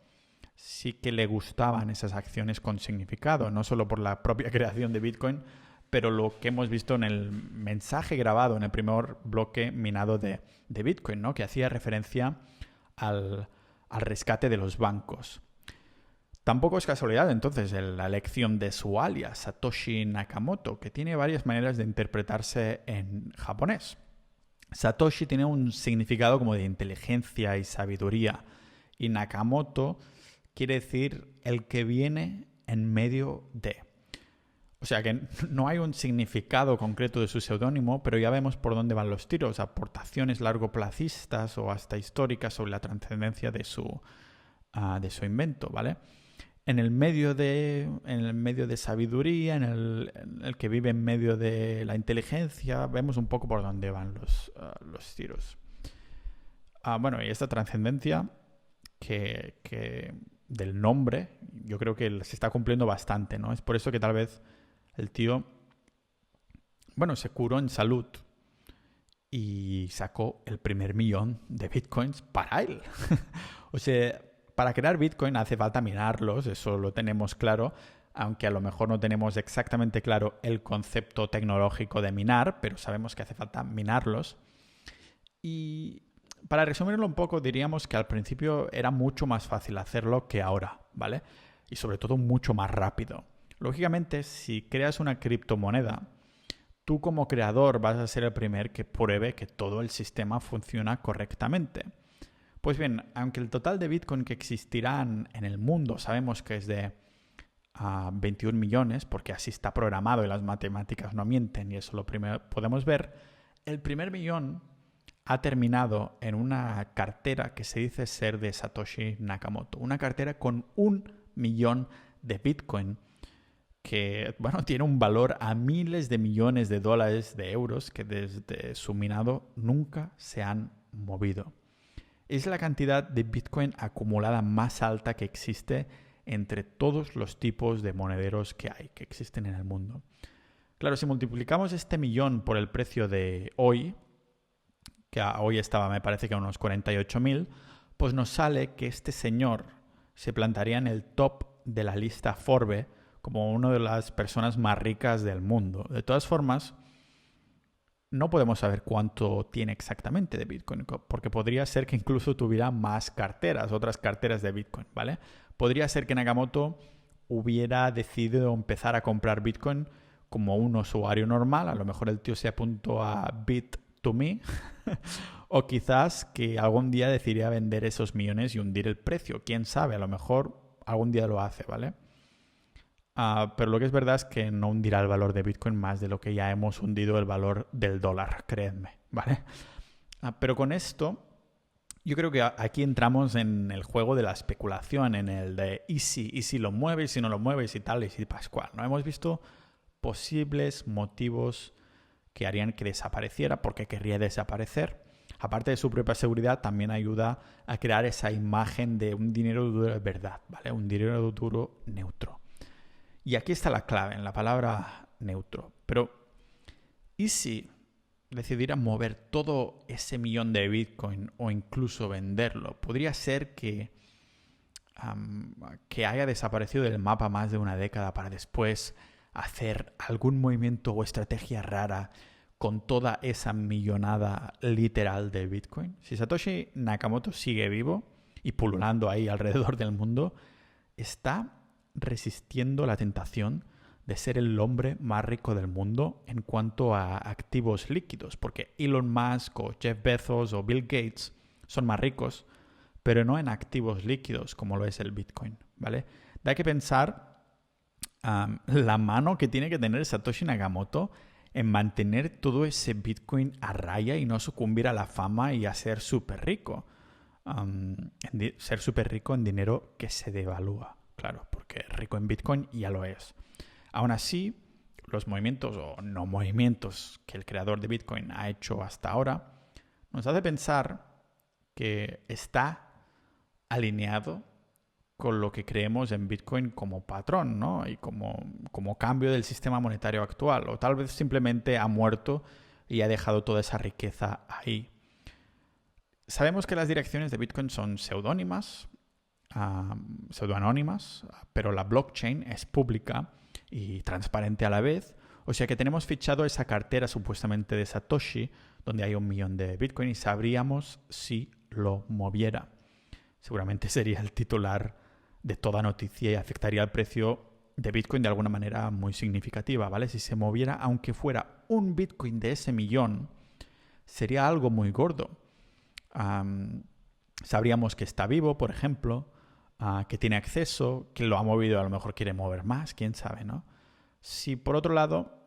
sí que le gustaban esas acciones con significado, no solo por la propia creación de Bitcoin, pero lo que hemos visto en el mensaje grabado en el primer bloque minado de Bitcoin, ¿no? Que hacía referencia al rescate de los bancos. Tampoco es casualidad, entonces, la elección de su alias, Satoshi Nakamoto, que tiene varias maneras de interpretarse en japonés. Satoshi tiene un significado como de inteligencia y sabiduría, y Nakamoto quiere decir el que viene en medio de. O sea que no hay un significado concreto de su seudónimo, pero ya vemos por dónde van los tiros, aportaciones largoplacistas o hasta históricas sobre la trascendencia de su invento, ¿vale? En el medio de sabiduría, en el que vive en medio de la inteligencia, vemos un poco por dónde van los tiros. Bueno, y esta trascendencia que del nombre, yo creo que se está cumpliendo bastante, ¿no? Es por eso que tal vez el tío, bueno, se curó en salud y sacó el primer millón de bitcoins para él. O sea, para crear Bitcoin hace falta minarlos, eso lo tenemos claro, aunque a lo mejor no tenemos exactamente claro el concepto tecnológico de minar, pero sabemos que hace falta minarlos. Y para resumirlo un poco, diríamos que al principio era mucho más fácil hacerlo que ahora, ¿vale? Y sobre todo mucho más rápido. Lógicamente, si creas una criptomoneda, tú como creador vas a ser el primer que pruebe que todo el sistema funciona correctamente. Pues bien, aunque el total de Bitcoin que existirán en el mundo sabemos que es de 21 millones, porque así está programado y las matemáticas no mienten y eso lo primero podemos ver, el primer millón ha terminado en una cartera que se dice ser de Satoshi Nakamoto. Una cartera con 1 millón de Bitcoin. que, bueno, tiene un valor a miles de millones de dólares, de euros, que desde su minado nunca se han movido. Es la cantidad de Bitcoin acumulada más alta que existe entre todos los tipos de monederos que hay, que existen en el mundo. Claro, si multiplicamos este millón por el precio de hoy, que hoy estaba, me parece que a unos 48.000, pues nos sale que este señor se plantaría en el top de la lista Forbes como una de las personas más ricas del mundo. De todas formas, no podemos saber cuánto tiene exactamente de Bitcoin, porque podría ser que incluso tuviera más carteras, otras carteras de Bitcoin, ¿vale? Podría ser que Nakamoto hubiera decidido empezar a comprar Bitcoin como un usuario normal, a lo mejor el tío se apuntó a Bit2Me, o quizás que algún día decidiría vender esos millones y hundir el precio. Quién sabe, a lo mejor algún día lo hace, ¿vale? Pero lo que es verdad es que no hundirá el valor de Bitcoin más de lo que ya hemos hundido el valor del dólar, creedme, ¿vale? Pero con esto, yo creo que aquí entramos en el juego de la especulación, en el de y si lo mueve, y si no lo mueve, y si tal, y si pascual, ¿no? Hemos visto posibles motivos que harían que desapareciera, porque querría desaparecer. Aparte de su propia seguridad, también ayuda a crear esa imagen de un dinero duro de verdad, ¿vale? Un dinero duro neutro. Y aquí está la clave, en la palabra neutro. Pero, ¿y si decidiera mover todo ese millón de Bitcoin o incluso venderlo? Podría ser que haya desaparecido del mapa más de una década para después hacer algún movimiento o estrategia rara con toda esa millonada literal de Bitcoin. Si Satoshi Nakamoto sigue vivo y pululando ahí alrededor del mundo, está resistiendo la tentación de ser el hombre más rico del mundo en cuanto a activos líquidos, porque Elon Musk o Jeff Bezos o Bill Gates son más ricos, pero no en activos líquidos como lo es el Bitcoin, ¿vale? Da que pensar la mano que tiene que tener Satoshi Nakamoto en mantener todo ese Bitcoin a raya y no sucumbir a la fama y a ser súper rico. Ser súper rico en dinero que se devalúa. Claro, porque rico en Bitcoin ya lo es. Aún así, los movimientos o no movimientos que el creador de Bitcoin ha hecho hasta ahora nos hace pensar que está alineado con lo que creemos en Bitcoin como patrón, ¿no? Y como cambio del sistema monetario actual. O tal vez simplemente ha muerto y ha dejado toda esa riqueza ahí. Sabemos que las direcciones de Bitcoin son pseudónimas, pseudoanónimas, pero la blockchain es pública y transparente a la vez, o sea que tenemos fichado esa cartera supuestamente de Satoshi donde hay 1 millón de Bitcoin y sabríamos si lo moviera. Seguramente sería el titular de toda noticia y afectaría al precio de Bitcoin de alguna manera muy significativa, ¿vale? Si se moviera, aunque fuera un Bitcoin de ese millón, sería algo muy gordo. Sabríamos que está vivo, por ejemplo, que tiene acceso, que lo ha movido, a lo mejor quiere mover más, quién sabe, ¿no? Si por otro lado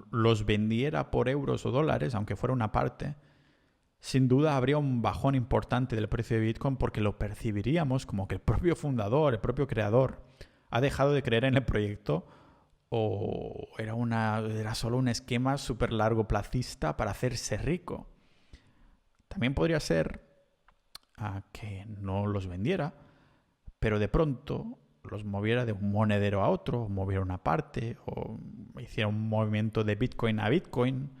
los vendiera por euros o dólares, aunque fuera una parte, sin duda habría un bajón importante del precio de Bitcoin porque lo percibiríamos como que el propio fundador, el propio creador, ha dejado de creer en el proyecto o era solo un esquema súper largo plazista para hacerse rico. También podría ser que no los vendiera, pero de pronto los moviera de un monedero a otro, moviera una parte o hiciera un movimiento de Bitcoin a Bitcoin.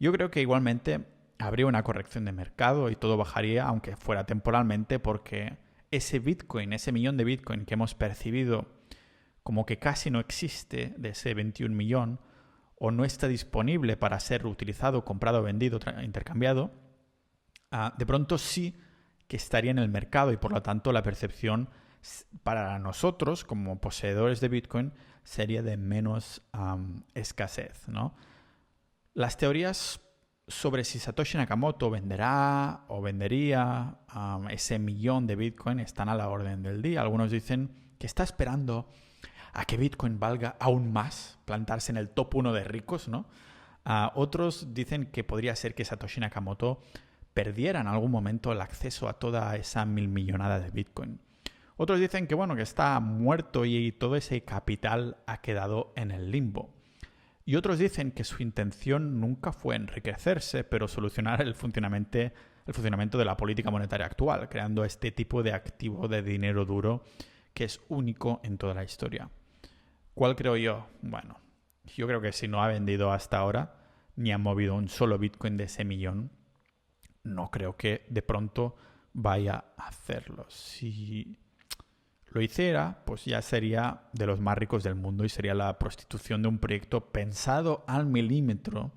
Yo creo que igualmente habría una corrección de mercado y todo bajaría, aunque fuera temporalmente, porque ese Bitcoin, ese millón de Bitcoin que hemos percibido como que casi no existe, de ese 21 millón, o no está disponible para ser utilizado, comprado, vendido, intercambiado, de pronto sí que estaría en el mercado y por lo tanto la percepción para nosotros como poseedores de Bitcoin sería de menos escasez, ¿no? Las teorías sobre si Satoshi Nakamoto venderá o vendería ese millón de Bitcoin están a la orden del día. Algunos dicen que está esperando a que Bitcoin valga aún más, plantarse en el top 1 de ricos, ¿no? Otros dicen que podría ser que Satoshi Nakamoto perdiera en algún momento el acceso a toda esa 1.000 millonada de Bitcoin. Otros dicen que bueno, que está muerto y todo ese capital ha quedado en el limbo. Y otros dicen que su intención nunca fue enriquecerse, pero solucionar el funcionamiento de la política monetaria actual, creando este tipo de activo de dinero duro que es único en toda la historia. ¿Cuál creo yo? Bueno, yo creo que si no ha vendido hasta ahora, ni ha movido un solo Bitcoin de ese millón, no creo que de pronto vaya a hacerlo. Si lo hiciera, pues ya sería de los más ricos del mundo y sería la prostitución de un proyecto pensado al milímetro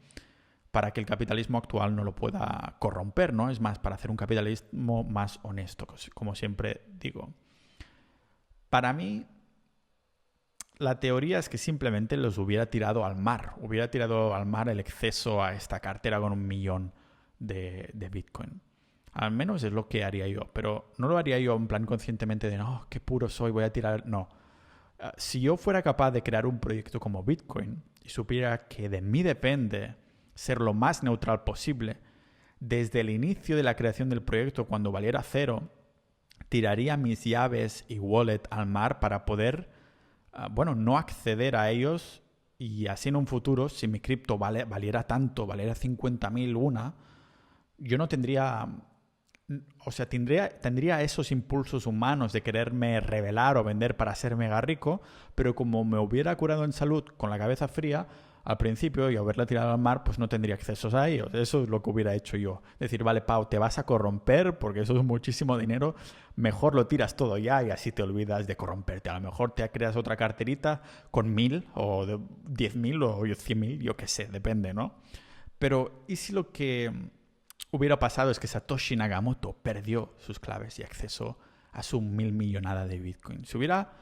para que el capitalismo actual no lo pueda corromper, ¿no? Es más, para hacer un capitalismo más honesto, como siempre digo. Para mí, la teoría es que simplemente los hubiera tirado al mar el exceso a esta cartera con 1 millón de Bitcoin. Al menos es lo que haría yo, pero no lo haría yo en plan conscientemente de no, qué puro soy, voy a tirar. No. Si yo fuera capaz de crear un proyecto como Bitcoin y supiera que de mí depende ser lo más neutral posible, desde el inicio de la creación del proyecto, cuando valiera cero, tiraría mis llaves y wallet al mar para poder, no acceder a ellos y así en un futuro, si mi cripto valiera tanto, valiera 50.000 una, yo no tendría... O sea, tendría esos impulsos humanos de quererme revelar o vender para ser mega rico, pero como me hubiera curado en salud con la cabeza fría, al principio y haberla tirado al mar, pues no tendría acceso a ellos. Eso es lo que hubiera hecho yo. Decir, vale, Pau, te vas a corromper porque eso es muchísimo dinero, mejor lo tiras todo ya y así te olvidas de corromperte. A lo mejor te creas otra carterita con 1.000 o 10.000 o 100.000, yo qué sé, depende, ¿no? Pero, ¿y si lo que hubiera pasado es que Satoshi Nakamoto perdió sus claves y acceso a su 1.000 millonada de Bitcoin? Si hubiera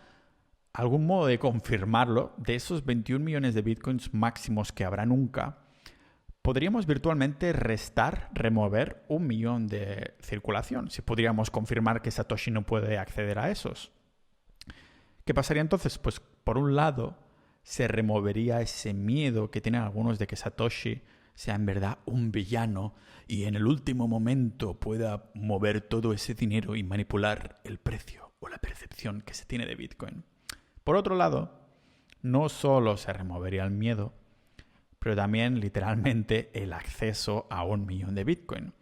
algún modo de confirmarlo, de esos 21 millones de Bitcoins máximos que habrá nunca, podríamos virtualmente remover 1 millón de circulación, si podríamos confirmar que Satoshi no puede acceder a esos. ¿Qué pasaría entonces? Pues por un lado, se removería ese miedo que tienen algunos de que Satoshi sea en verdad un villano y en el último momento pueda mover todo ese dinero y manipular el precio o la percepción que se tiene de Bitcoin. Por otro lado, no solo se removería el miedo, pero también literalmente el acceso a 1 millón de Bitcoin,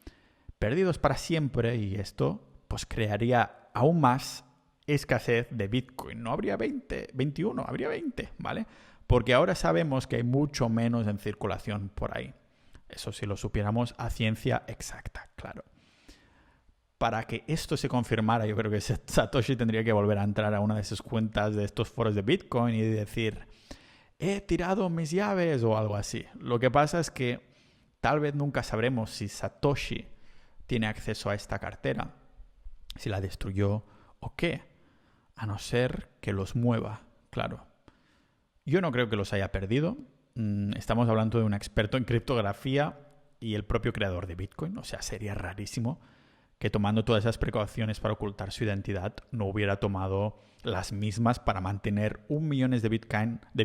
perdidos para siempre, y esto pues crearía aún más escasez de Bitcoin. No habría 20, 21, habría 20, ¿vale? Porque ahora sabemos que hay mucho menos en circulación por ahí. Eso si lo supiéramos a ciencia exacta, claro. Para que esto se confirmara, yo creo que Satoshi tendría que volver a entrar a una de sus cuentas de estos foros de Bitcoin y decir, he tirado mis llaves o algo así. Lo que pasa es que tal vez nunca sabremos si Satoshi tiene acceso a esta cartera, si la destruyó o qué, a no ser que los mueva, claro. Yo no creo que los haya perdido. Estamos hablando de un experto en criptografía y el propio creador de Bitcoin. O sea, sería rarísimo que tomando todas esas precauciones para ocultar su identidad no hubiera tomado las mismas para mantener 1 millón de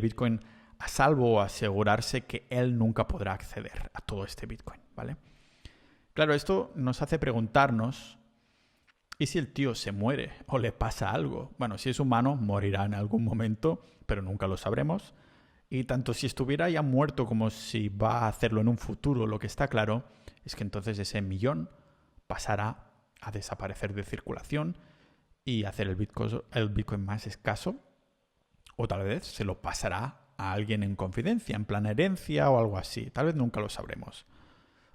Bitcoin a salvo o asegurarse que él nunca podrá acceder a todo este Bitcoin, ¿vale? Claro, esto nos hace preguntarnos, ¿y si el tío se muere o le pasa algo? Bueno, si es humano, morirá en algún momento, pero nunca lo sabremos. Y tanto si estuviera ya muerto como si va a hacerlo en un futuro, lo que está claro es que entonces ese millón pasará a desaparecer de circulación y hacer el Bitcoin más escaso, o tal vez se lo pasará a alguien en confidencia, en plan herencia o algo así. Tal vez nunca lo sabremos.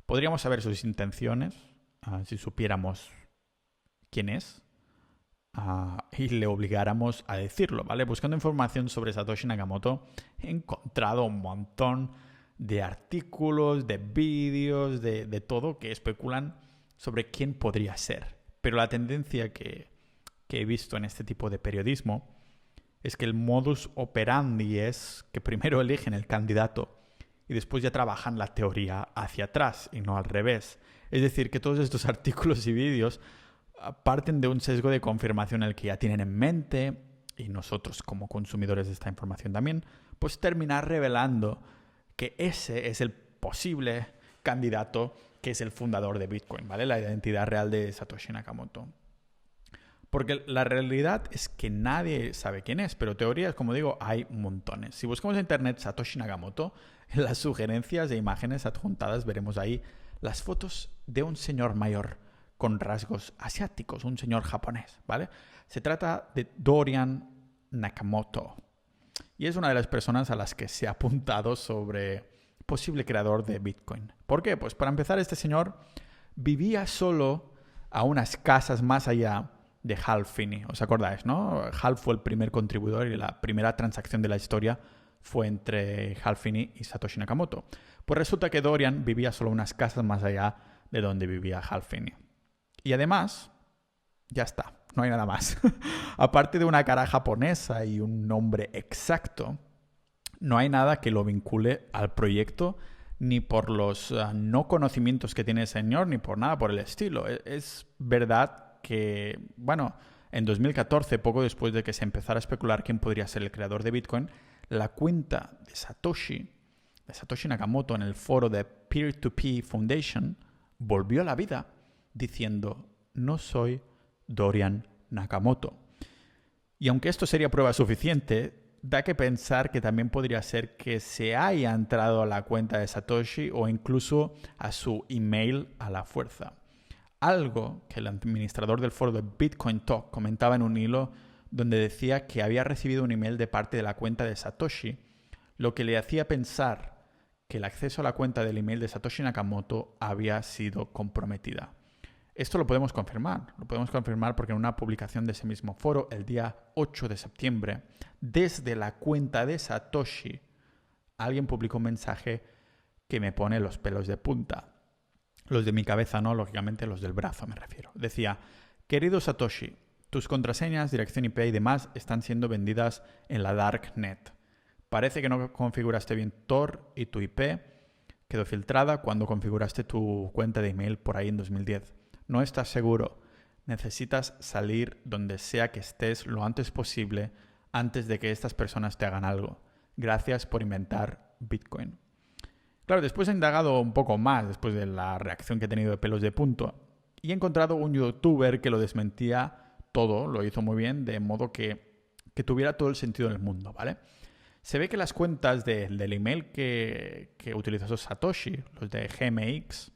Podríamos saber sus intenciones si supiéramos quién es y le obligáramos a decirlo, ¿vale? Buscando información sobre Satoshi Nakamoto he encontrado un montón de artículos, de vídeos, de todo que especulan sobre quién podría ser. Pero la tendencia que he visto en este tipo de periodismo es que el modus operandi es que primero eligen el candidato y después ya trabajan la teoría hacia atrás y no al revés. Es decir, que todos estos artículos y vídeos parten de un sesgo de confirmación el que ya tienen en mente, y nosotros como consumidores de esta información también, pues terminar revelando que ese es el posible candidato que es el fundador de Bitcoin, ¿vale? La identidad real de Satoshi Nakamoto. Porque la realidad es que nadie sabe quién es, pero teorías, como digo, hay montones. Si buscamos en internet Satoshi Nakamoto, en las sugerencias de imágenes adjuntadas veremos ahí las fotos de un señor mayor con rasgos asiáticos, un señor japonés, ¿vale? Se trata de Dorian Nakamoto y es una de las personas a las que se ha apuntado sobre posible creador de Bitcoin. ¿Por qué? Pues para empezar, este señor vivía solo a unas casas más allá de Hal Finney. ¿Os acordáis, no? Hal fue el primer contribuidor y la primera transacción de la historia fue entre Hal Finney y Satoshi Nakamoto. Pues resulta que Dorian vivía solo unas casas más allá de donde vivía Hal Finney. Y además, ya está, no hay nada más. Aparte de una cara japonesa y un nombre exacto, no hay nada que lo vincule al proyecto, ni por los no conocimientos que tiene el señor, ni por nada por el estilo. Es verdad que, bueno, en 2014, poco después de que se empezara a especular quién podría ser el creador de Bitcoin, la cuenta de Satoshi Nakamoto en el foro de Peer-to-Peer Foundation volvió a la vida diciendo: no soy Dorian Nakamoto. Y aunque esto sería prueba suficiente, da que pensar que también podría ser que se haya entrado a la cuenta de Satoshi o incluso a su email a la fuerza. Algo que el administrador del foro de Bitcoin Talk comentaba en un hilo donde decía que había recibido un email de parte de la cuenta de Satoshi, lo que le hacía pensar que el acceso a la cuenta del email de Satoshi Nakamoto había sido comprometida. Esto lo podemos confirmar porque en una publicación de ese mismo foro, el día 8 de septiembre, desde la cuenta de Satoshi, alguien publicó un mensaje que me pone los pelos de punta. Los de mi cabeza no, lógicamente los del brazo me refiero. Decía: querido Satoshi, tus contraseñas, dirección IP y demás están siendo vendidas en la Darknet. Parece que no configuraste bien Tor y tu IP quedó filtrada cuando configuraste tu cuenta de email por ahí en 2010. No estás seguro. Necesitas salir donde sea que estés lo antes posible antes de que estas personas te hagan algo. Gracias por inventar Bitcoin. Claro, después he indagado un poco más después de la reacción que he tenido de pelos de punto y he encontrado un youtuber que lo desmentía todo, lo hizo muy bien, de modo que tuviera todo el sentido del mundo, ¿vale? Se ve que las cuentas del email que utilizó Satoshi, los de GMX,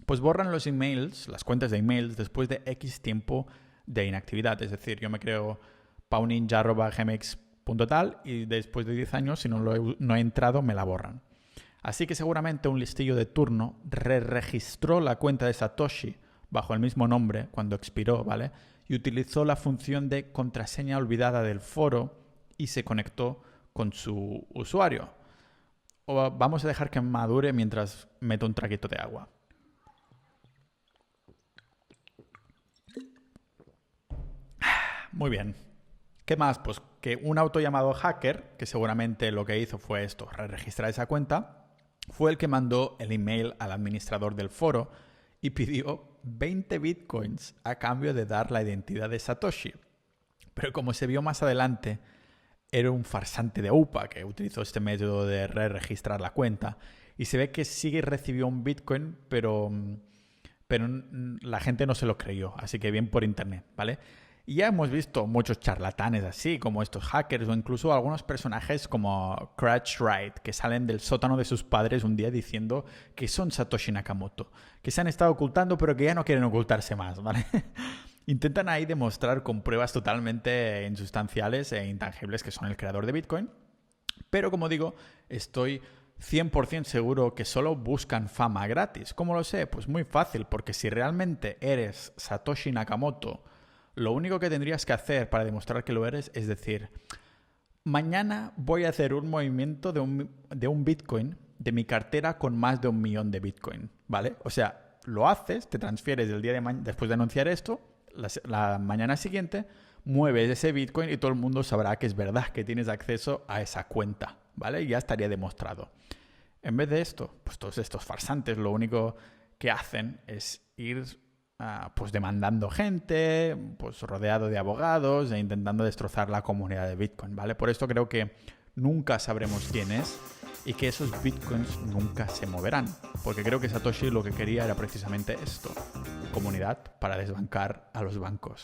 pues borran los emails, las cuentas de emails, después de X tiempo de inactividad. Es decir, yo me creo pauninja@gmx.tal y después de 10 años, si no he entrado, me la borran. Así que seguramente un listillo de turno registró la cuenta de Satoshi bajo el mismo nombre cuando expiró, ¿vale? Y utilizó la función de contraseña olvidada del foro y se conectó con su usuario. O vamos a dejar que madure mientras meto un traguito de agua. Muy bien. ¿Qué más? Pues que un auto llamado hacker, que seguramente lo que hizo fue esto, registrar esa cuenta, fue el que mandó el email al administrador del foro y pidió 20 bitcoins a cambio de dar la identidad de Satoshi. Pero como se vio más adelante, era un farsante de UPA que utilizó este método de registrar la cuenta. Y se ve que sí recibió un bitcoin, pero la gente no se lo creyó. Así que bien por internet, ¿vale? Y ya hemos visto muchos charlatanes así, como estos hackers, o incluso algunos personajes como Crash Wright, que salen del sótano de sus padres un día diciendo que son Satoshi Nakamoto, que se han estado ocultando pero que ya no quieren ocultarse más, ¿vale? Intentan ahí demostrar con pruebas totalmente insustanciales e intangibles que son el creador de Bitcoin, pero como digo, estoy 100% seguro que solo buscan fama gratis. ¿Cómo lo sé? Pues muy fácil, porque si realmente eres Satoshi Nakamoto, lo único que tendrías que hacer para demostrar que lo eres es decir: mañana voy a hacer un movimiento de un Bitcoin de mi cartera con más de 1 millón de Bitcoin, ¿vale? O sea, lo haces, te transfieres el día de mañana, después de anunciar esto, la mañana siguiente, mueves ese Bitcoin y todo el mundo sabrá que es verdad, que tienes acceso a esa cuenta, ¿vale? Y ya estaría demostrado. En vez de esto, pues todos estos farsantes lo único que hacen es ir pues demandando gente, pues rodeado de abogados e intentando destrozar la comunidad de Bitcoin, ¿vale? Por esto creo que nunca sabremos quién es y que esos Bitcoins nunca se moverán, porque creo que Satoshi lo que quería era precisamente esto: comunidad para desbancar a los bancos.